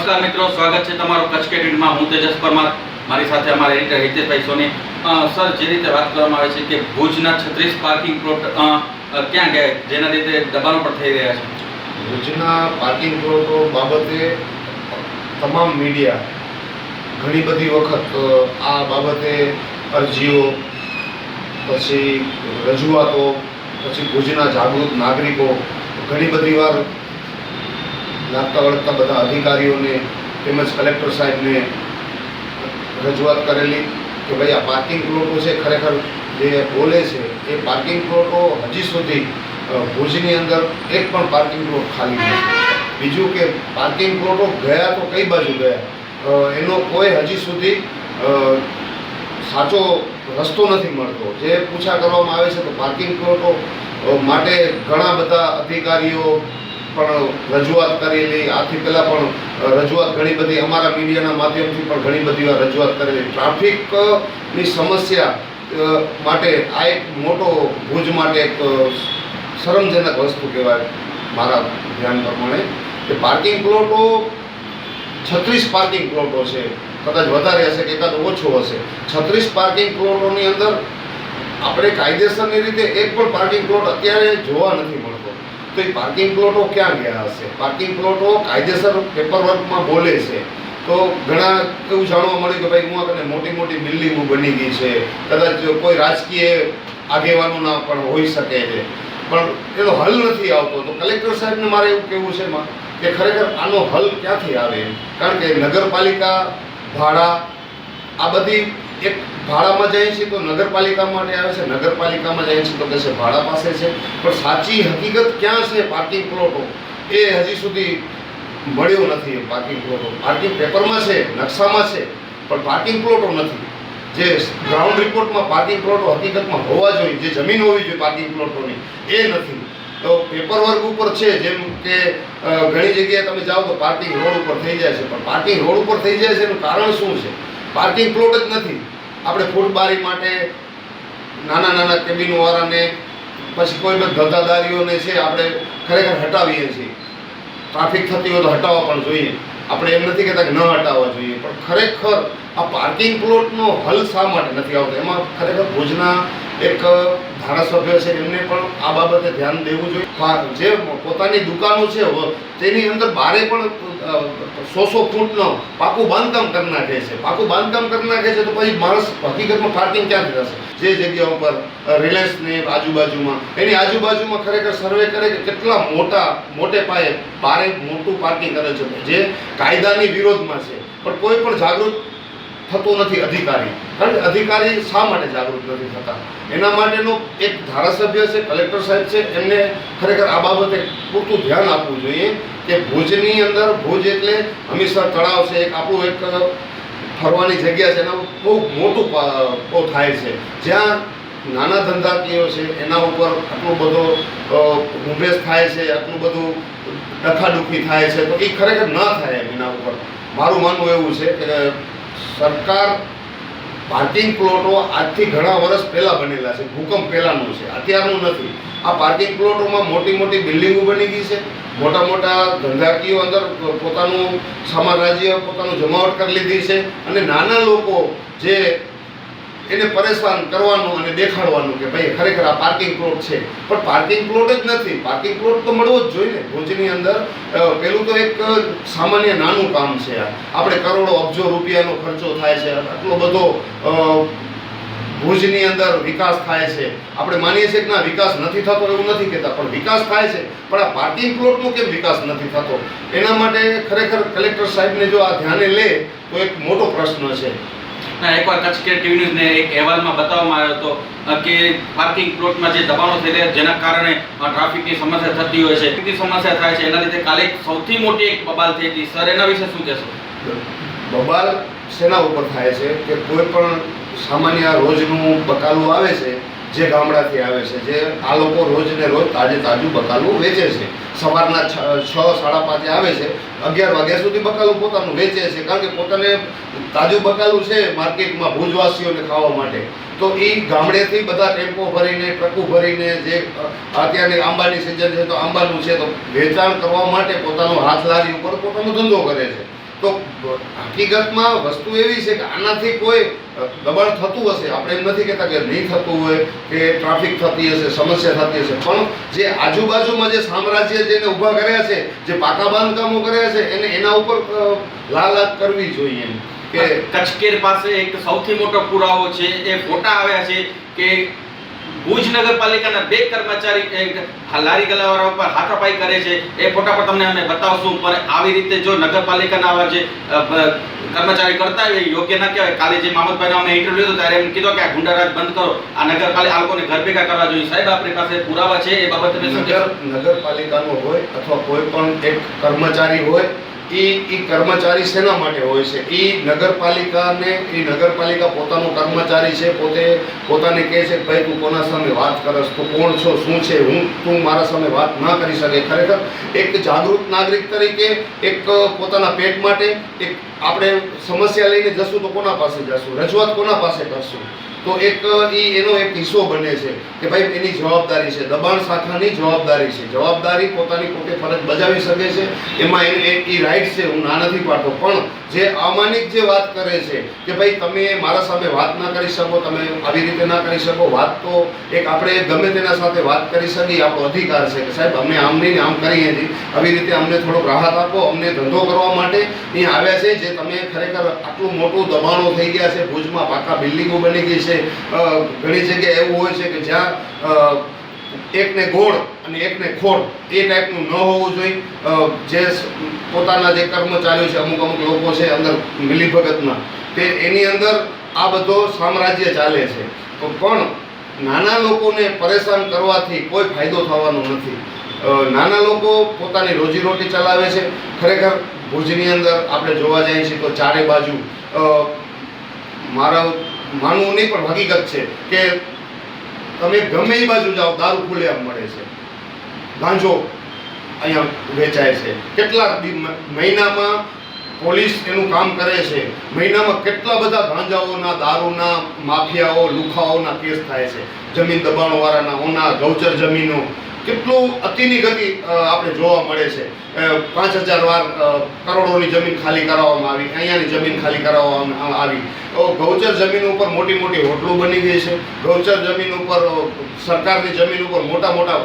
નમસ્કાર મિત્રો, સ્વાગત છે તમારો કચ્છ કેટીવીમાં। હું તેજસ પરમાર, મારી સાથે અમારા એડિટર હિતેશભાઈ સોની। સર, જે રીતે વાત કરવામાં આવે છે કે ભુજના 36 પાર્કિંગ પ્લોટ ક્યાં ગયા, જેના લીધે દબાણો પણ થઈ રહ્યા છે? ભુજના પાર્કિંગ પ્લોટો બાબતે તમામ મીડિયા ઘણી બધી વખત આ બાબતે અરજીઓ, પછી રજૂઆતો, પછી ભુજના જાગૃત નાગરિકો ઘણી બધી વાર લાગતા વળગતા બધા અધિકારીઓને તેમજ કલેક્ટર સાહેબને રજૂઆત કરેલી કે ભાઈ આ પાર્કિંગ પ્લોટો છે, ખરેખર જે બોલે છે એ પાર્કિંગ પ્લોટો હજી સુધી ભુજની અંદર એક પણ પાર્કિંગ પ્લોટ ખાલી નથી। બીજું કે પાર્કિંગ પ્લોટો ગયા તો કઈ બાજુ ગયા એનો કોઈ હજી સુધી સાચો રસ્તો નથી મળતો। જે પૂછા કરવામાં આવે છે તો પાર્કિંગ પ્લોટો માટે ઘણા બધા અધિકારીઓ પણ રજૂઆત કરેલી, આથી પહેલાં પણ રજૂઆત ઘણી બધી અમારા મીડિયાના માધ્યમથી પણ ઘણી બધી વાર રજૂઆત કરેલી। ટ્રાફિકની સમસ્યા માટે આ એક મોટો ભુજ માટે એક શરમજનક વસ્તુ કહેવાય મારા ધ્યાન પ્રમાણે કે પાર્કિંગ પ્લોટો 36 પાર્કિંગ પ્લોટો છે, કદાચ વધારે હશે કે એકાદ ઓછો હશે। 36 પાર્કિંગ પ્લોટોની અંદર આપણે કાયદેસરની રીતે એક પણ પાર્કિંગ પ્લોટ અત્યારે જોવા નથી મળતો। તો એ પાર્કિંગ પ્લોટો ક્યાં ગયા હશે? પાર્કિંગ પ્લોટો કાયદેસર પેપર વર્કમાં બોલે છે તો ઘણા એવું જાણવા મળ્યું કે ભાઈ હું મોટી મોટી બિલ્ડિંગો બની ગઈ છે, કદાચ કોઈ રાજકીય આગેવાનોના પણ હોઈ શકે છે, પણ એનો હલ નથી આવતો। તો કલેક્ટર સાહેબને મારે એવું કહેવું છે કે ખરેખર આનો હલ ક્યાંથી આવે? કારણ કે નગરપાલિકા ભાડા આ બધી એક ભાડામાં જાય છે તો નગરપાલિકા માટે આવે છે, નગરપાલિકામાં જાય છે તો કે છે ભાડા પાસે છે, પણ સાચી હકીકત ક્યાં છે પાર્કિંગ પ્લોટો એ હજી સુધી મળ્યો નથી। પાર્કિંગ પ્લોટો પાર્કિંગ પેપરમાં છે, નકશામાં છે, પણ પાર્કિંગ પ્લોટો નથી। જે ગ્રાઉન્ડ રિપોર્ટમાં પાર્કિંગ પ્લોટો હકીકતમાં હોવા જોઈએ, જે જમીન હોવી જોઈએ પાર્કિંગ પ્લોટોની, એ નથી। તો પેપર વર્ક ઉપર છે, જેમ કે ઘણી જગ્યાએ તમે જાઓ તો પાર્કિંગ રોડ ઉપર થઈ જાય છે, પણ પાર્કિંગ રોડ ઉપર થઈ જાય છે એનું કારણ શું છે? પાર્કિંગ પ્લોટ જ નથી। આપણે ફૂટબારી માટે નાના નાના કેબિનોવાળાને, પછી કોઈ પણ ધંધાદારીઓને છે આપણે ખરેખર હટાવીએ છીએ। ટ્રાફિક થતી હોય તો હટાવવા પણ જોઈએ, આપણે એમ નથી કહેતા કે ન હટાવવા જોઈએ, પણ ખરેખર આ પાર્કિંગ પ્લોટનો હલ શા માટે નથી આવતો? એમાં ખરેખર ભુજના એક ધારાસભ્ય છે એમને પણ આ બાબતે ધ્યાન દેવું જોઈએ। જે પોતાની દુકાનો છે તેની અંદર બારે પણ 100 ફૂટનો પાકું બાંધકામ કરી નાખે છે। પાકું બાંધકામ કરી નાખે છે તો પછી માણસ હકીકતમાં પાર્કિંગ ક્યાંથી થશે? જે જગ્યા ઉપર રિલાયન્સની આજુબાજુમાં, એની આજુબાજુમાં ખરેખર સર્વે કરે કે કેટલા મોટે પાયે બારે મોટું પાર્કિંગ કરે છે, જે કાયદાની વિરોધમાં છે, પણ કોઈ પણ જાગૃત થતો નથી અધિકારી। કારણ કે અધિકારી શા માટે જાગૃત નથી થતા? એના માટેનો એક ધારાસભ્ય છે, કલેક્ટર સાહેબ છે, એમને ખરેખર આ બાબતે પૂરતું ધ્યાન આપવું જોઈએ કે ભુજની અંદર, ભુજ એટલે હમીરસર તળાવ છે, એક આપણું એક ફરવાની જગ્યા છે, એના બહુ મોટું થાય છે, જ્યાં નાના ધંધાકીઓ છે એના ઉપર આટલો બધો ઝુંબેશ થાય છે, આટલું બધું ડખાડુખી થાય છે, તો એ ખરેખર ન થાય એના ઉપર મારું માનવું એવું છે કે સરકાર પાર્કિંગ પ્લોટો આજથી ઘણા વર્ષ પહેલાં બનેલા છે, ભૂકંપ પહેલાંનું છે, અત્યારનું નથી। આ પાર્કિંગ પ્લોટોમાં મોટી મોટી બિલ્ડિંગો બની ગઈ છે, મોટા મોટા ધંધાકીઓ અંદર પોતાનું સામ્રાજ્ય, પોતાનું જમાવટ કરી લીધી છે, અને નાના લોકો જે એને પરેશાન કરવાનું અને દેખાડવાનું કે ભાઈ ખરેખર આ પાર્કિંગ પ્લોટ છે, પણ પાર્કિંગ પ્લોટ જ નથી। પાર્કિંગ પ્લોટ તો મળવો જ જોઈએ ને ભુજની અંદર। પેલું તો એક સામાન્ય નાનું કામ છે, આપણે કરોડો અબજો રૂપિયાનો ખર્ચો થાય છે, આટલો બધો ભુજની અંદર વિકાસ થાય છે, આપણે માનીએ છીએ કે ના વિકાસ નથી થતો એવું નથી કહેતા, પણ વિકાસ થાય છે, પણ આ પાર્કિંગ પ્લોટનો કેમ વિકાસ નથી થતો? એના માટે ખરેખર કલેક્ટર સાહેબને જો આ ધ્યાને લે તો એક મોટો પ્રશ્ન છે। એકવાર કચ્છ કે ટીવી ન્યૂઝને એક અહેવાલમાં બતાવવામાં આવ્યો હતો કે પાર્કિંગ પ્લોટમાં જે દબાણો થઈ રહ્યા જેના કારણે ટ્રાફિકની સમસ્યા થતી હોય છે, ટ્રાફિકની સમસ્યા થાય છે, એના લીધે કાલે સૌથી મોટી એક બબાલ થઈ હતી। સર, એના વિશે શું કહેશો? બબાલ શેના ઉપર થાય છે કે કોઈ પણ સામાન્ય રોજનું બકાલું આવે છે, જે ગામડાથી આવે છે, જે આ લોકો રોજને રોજ તાજું બકાલું વેચે છે, સવારના 6-5 આવે છે, 11 વાગ્યા સુધી બકાલું પોતાનું વેચે છે, કારણ કે પોતાને તાજું બકાલું છે માર્કેટમાં ભુજવાસીઓને ખાવા માટે। તો એ ગામડેથી બધા ટેમ્પો ભરીને, ટ્રકો ભરીને, જે અત્યારની આંબાની સિઝન છે તો આંબાનું છે તો વેચાણ કરવા માટે પોતાનો હાથ લારી ઉપર પોતાનો ધંધો કરે છે। તો હકીકતમાં વસ્તુ એવી છે કે આનાથી કોઈ દબાણ થતું હશે, આપણે એમ નથી કહેતા કે નહીં થતું હોય કે ટ્રાફિક થતી હશે, સમસ્યા થતી હશે, પણ જે આજુબાજુમાં જે સામ્રાજ્ય જેને ઊભા કર્યા છે, જે પાકા બાંધકામો કર્યા છે, એને એના ઉપર લાલાત કરવી જોઈએ એમ કે કચકેર પાસે એક સૌથી મોટો પુરાવો છે, એ ફોટા આવ્યા છે કે ભુજ નગરપાલિકાના 2 કર્મચારી એક લારી ગલ્લાવાળા ઉપર હાથાપાઈ કરે છે. એ ફોટા પર તમને અમે બતાવશું. પણ આવી રીતે જો નગરપાલિકાના આવા જે કર્મચારી કરતા હોય એ યોગ્ય ના કહેવાય. કાલે જે મામદભાઈનો અમે ઇન્ટરવ્યુ લીધો ત્યારે એમ કીધું કે આ ગુંડારાજ બંધ કરો, આ નગરપાલિકા આ લોકોને ઘર ભેગા કરવા જોઈએ. સાહેબ આપણી પાસે પુરાવા છે, એ બાબતે તમે શું કહેશો? નગરપાલિકાનો હોય અથવા કોઈ પણ એક કર્મચારી હોય, એ કર્મચારી શેના માટે હોય છે? એ નગરપાલિકા પોતાનો કર્મચારી છે, પોતાને કહે છે ભાઈ તું કોના સામે વાત કરસ, તું કોણ છો, શું છે, તું મારા સામે વાત ના કરી શકે. ખરેખર એક જાગૃત નાગરિક તરીકે એક પોતાના પેટ માટે એક આપણે સમસ્યા લઈને જશું તો કોના પાસે જશું, રજૂઆત કોના પાસે કરશું? તો એનો એક હિસ્સો બને છે કે ભાઈ એની જવાબદારી છે, દબાણ શાખાની જવાબદારી છે, જવાબદારી પોતાની પોતે ફરજ બજાવી શકે છે, એમાં એ રાઈટ છે, હું ના નથી પાડતો. પણ જે અમાનિક જે વાત કરે છે કે ભાઈ તમે મારા સામે વાત ના કરી શકો, તમે આવી રીતે ના કરી શકો, વાત તો એક આપણે ગમે તેના સાથે વાત કરી શકીએ, આપણો અધિકાર છે કે સાહેબ અમે આમ નહીં આમ કરીએ છીએ, આવી રીતે અમને થોડોક રાહત આપો, અમને ધંધો કરવા માટે અહીં આવ્યા છે. જે તમે ખરેખર આટલું મોટું દબાણો થઈ ગયા છે, ભુજમાં પાકા બિલ્ડિંગો બની ગઈ છે, ઘણી જગ્યાએ એવું હોય છે કે જ્યાં એકને ગોળ અને એકને ખોળ એ ટાઈપનું ન હોવું જોઈએ. જે પોતાના જે કર્મચારીઓ છે, અમુક લોકો છે અંદર મિલીભગતના, તે એની અંદર આ બધો સામ્રાજ્ય ચાલે છે. પણ નાના લોકોને પરેશાન કરવાથી કોઈ ફાયદો થવાનો નથી. નાના લોકો પોતાની રોજીરોટી ચલાવે છે. ખરેખર ભુજની અંદર આપણે જોવા જઈએ છીએ તો ચારે બાજુ મારા માનવું નહીં પણ હકીકત છે કે તમે ગમે એ બાજુ જાઓ દારૂ ખુલ્લેઆમ મળે છે, ગાંજો અહીંયા વેચાય છે. કેટલા મહિનામાં પોલીસ એનું કામ કરે છે, મહિનામાં કેટલા બધા ગાંજાઓના, દારૂના, માફિયાઓ, લુખાઓના કેસ થાય છે, જમીન દબાણોવાળાના, ઓના ગૌચર જમીનો, કેટલું અતિની ગતિ આપણે જોવા મળે છે. 5000 વાર કરોડોની જમીન ખાલી કરાવવામાં આવી, અહીંયાની જમીન ખાલી કરાવવામાં આવી. ગૌચર જમીન ઉપર મોટી મોટી હોટલો બની ગઈ છે, ગૌચર જમીન ઉપર સરકારની જમીન ઉપર મોટા મોટા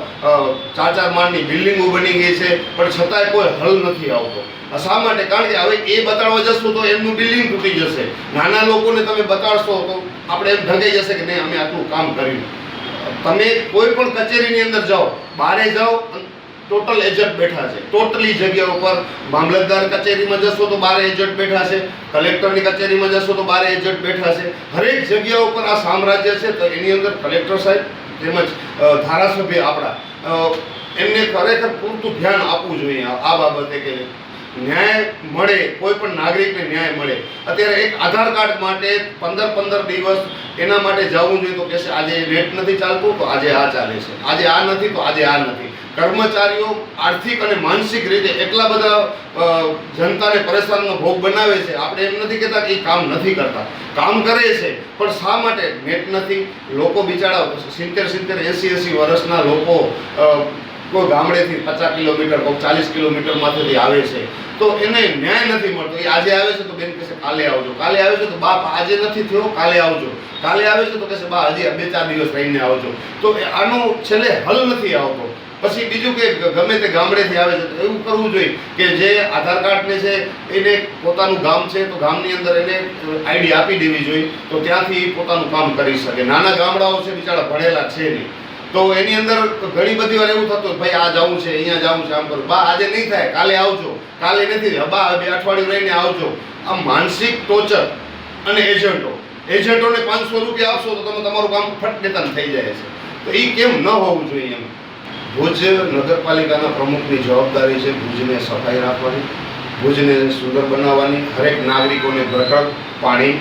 4-4 માળની બિલ્ડિંગો બની ગઈ છે, પણ છતાંય કોઈ હલ નથી આવતો. શા માટે? કારણ કે હવે એ બતાડવા જશું તો એમનું બિલ્ડિંગ તૂટી જશે. નાના લોકોને તમે બતાડશો તો આપણે એમ ઢંગાઈ જશે કે નહીં અમે આટલું કામ કર્યું. તમે કોઈ પણ કચેરીની અંદર જાઓ, બહારે જાઓ, ટોટલ એજન્ટ બેઠા છે, ટોટલી જગ્યા ઉપર. મામલતદાર કચેરીમાં જશો તો બારે એજન્ટ બેઠા છે, કલેક્ટરની કચેરીમાં જશો તો બારે એજન્ટ બેઠા છે. હરેક જગ્યા ઉપર આ સામ્રાજ્ય છે. તો એની અંદર કલેક્ટર સાહેબ તેમજ ધારાસભ્ય આપણા એમને ખરેખર પૂરતું ધ્યાન આપવું જોઈએ આ બાબતે કે ન્યાય મળે, કોઈ પણ નાગરિકને ન્યાય મળે. અત્યારે એક આધાર કાર્ડ માટે 15 દિવસ એના માટે જવું જોઈએ તો કહેશે આજે નેટ નથી ચાલતું તો આજે આ ચાલે છે, આજે આ નથી તો આજે આ નથી. કર્મચારીઓ આર્થિક અને માનસિક રીતે એટલા બધા જનતાને પરેશાનનો ભોગ બનાવે છે. આપણે એમ નથી કહેતા કે એ કામ નથી કરતા, કામ કરે છે, પણ શા માટે નેટ નથી? લોકો બિચારા 70-80 વર્ષના લોકો કોઈ ગામડેથી 50 કિલોમીટર, કોઈ 40 કિલોમીટરમાંથી આવે છે, તો એને ન્યાય નથી મળતો. એ આજે આવે છે તો બેન કહેશે કાલે આવજો, કાલે આવે છે તો બાપ આજે નથી થયો કાલે આવજો, કાલે આવે છે તો કહેશે બા હજી 2-4 દિવસ રહીને આવજો. તો આનો છેલ્લે હલ નથી આવતો. પછી બીજું કે ગમે તે ગામડેથી આવે છે તો એવું કરવું જોઈએ કે જે આધાર કાર્ડને છે એને પોતાનું ગામ છે તો ગામની અંદર એને આઈડી આપી દેવી જોઈએ, તો ત્યાંથી પોતાનું કામ કરી શકે. નાના ગામડાઓ છે બિચારા ભણેલા છે નહીં, તો એની અંદર ઘણી બધી વાર એવું થતું ભાઈ આ જવું છે, અહીંયા જવું છે, આમ કરું, બા આજે નહીં થાય કાલે આવજો, કાલે નથી બા 2 અઠવાડિયું રહીને આવજો. આ માનસિક ટોર્ચર. અને એજન્ટોને 500 રૂપિયા આપશો તો તમે તમારું કામ ફટકેતન થઈ જાય છે. તો એ કેમ ન હોવું જોઈએ એમ. ભુજ નગરપાલિકાના પ્રમુખની જવાબદારી છે ભુજને સફાઈ રાખવાની, ભુજને સુંદર બનાવવાની, હરેક નાગરિકોને ગટર પાણી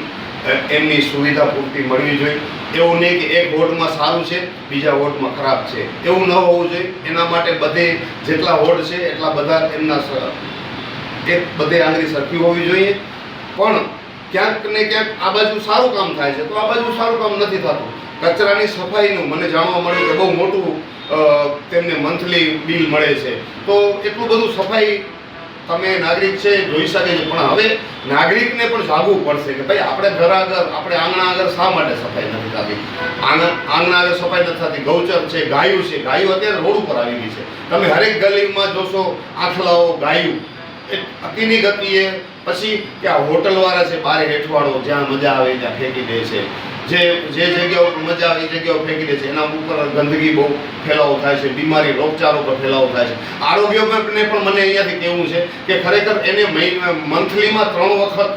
એમની સુવિધા પૂરતી મળવી જોઈએ. એવું નહીં કે એક વોર્ડમાં સારું છે બીજા વોર્ડમાં ખરાબ છે, એવું ન હોવું જોઈએ. એના માટે બધે જેટલા વોર્ડ છે એટલા બધા એમના બધે આંગળી સરખી હોવી જોઈએ. પણ ક્યાંક ને ક્યાંક આ બાજુ સારું કામ થાય છે તો આ બાજુ સારું કામ નથી થતું. કચરાની સફાઈનું મને જાણવા મળ્યું કે બહુ મોટું તેમને મંથલી બિલ મળે છે, તો એટલું બધું સફાઈ તમે નાગરિક છે એ જોઈ શકે છે, પણ હવે નાગરિકને પણ જાગવું પડશે કે ભાઈ આપણે ઘર આગળ, આપણે આંગણા આગળ શા માટે સફાઈ નથી થતી? આંગણા આગળ સફાઈ નથી થતી. ગૌચર છે, ગાયું છે, ગાયું અત્યારે રોડ ઉપર આવી ગઈ છે. તમે હરેક ગલીમાં જોશો આખલાઓ, ગાયું અતિની ગતિએ. પછી કે આ હોટલવાળા છે બારે હેઠવાડો, જ્યાં મજા આવે ત્યાં ફેંકી દે છે. જે જગ્યાઓ ઉપર મજા આવે એ જગ્યાઓ ફેંકી દે છે. એના ઉપર ગંદકી બહુ ફેલાવો થાય છે, બીમારી, રોગચાળો પર ફેલાવો થાય છે. આરોગ્યને પણ મને અહીંયાથી કહેવું છે કે ખરેખર એને મંથલીમાં 3 વખત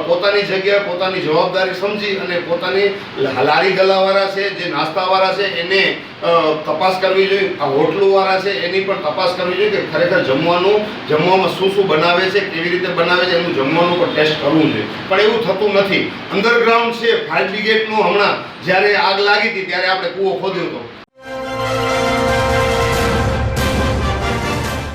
પોતાની જગ્યાએ પોતાની જવાબદારી સમજી અને પોતાની લારી ગલાવાળા છે, જે નાસ્તાવાળા છે, એને તપાસ કરવી જોઈએ. આ હોટલોવાળા છે એની પણ તપાસ કરવી જોઈએ કે ખરેખર જમવામાં શું શું બનાવે છે, કેવી રીતે બનાવે છે, એનું જમવાનું પણ ટેસ્ટ કરવું જોઈએ. પણ એવું થતું નથી. અંડરગ્રાઉન્ડ છે, ફાયર બ્રિગેડનું હમણાં જ્યારે આગ લાગી હતી ત્યારે આપણે કૂવો ખોદ્યો હતો.